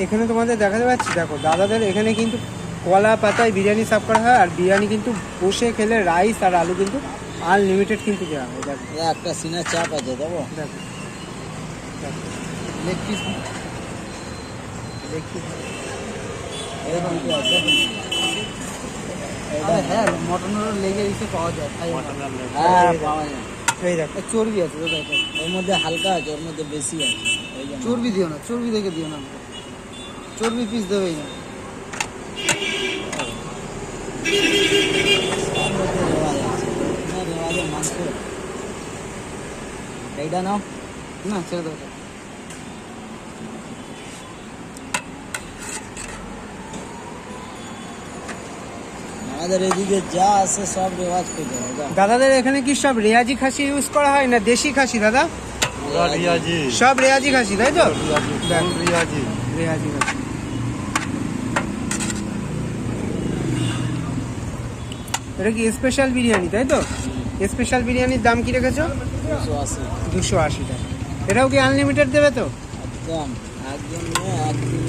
এখানে তোমাদের দেখাতে পাচ্ছি, দেখো দাদাদের এখানে কিন্তু কলা পাতায় বিরিয়ানি সার্ভ করা হয়, আর বিরিয়ানি কিন্তু বসে খেলে রাইস আর আলু কিন্তু আনলিমিটেড কিন্তু দেওয়া হয়। দেখো একটা সিনের চাপ আছে, দেবো দেখো লেগ পিস, লেগ পিস এরকম কি আছে? হ্যাঁ, মটনের লেগে এসে পাওয়া যায়, হ্যাঁ পাওয়া যায়। এই দেখো চর্বি আছে দাদা, এটা ওর মধ্যে হালকা আছে, ওর মধ্যে বেশি আছে। ওই জন্য চর্বি দিও না, চর্বি দেখে দিও না, চর্বি পিস দেবেই না। সব মধ্যে রেওয়াজ আছে। আপনার রেওয়াজের মাংস এইটা নাও। না ছেড়ে দাও। আমাদের এদিকে যা আছে সব রেওয়াজ পেতে হবে। দাদাদের এখানে কি সব রেয়াজি খাসি ইউজ করা হয় না দেশি খাসি দাদা? রিয়াজি, সব রেয়াজি খাসি তাই তো? রিয়াজি। রেয়াজি খাসি। এটা কি স্পেশাল বিরিয়ানি তাই তো? স্পেশাল বিরিয়ানির দাম কি রেখেছো? 280। 280 টাকা। এটাও কি আনলিমিটেড দেবে তো? একদম একদম নিয়ে একদম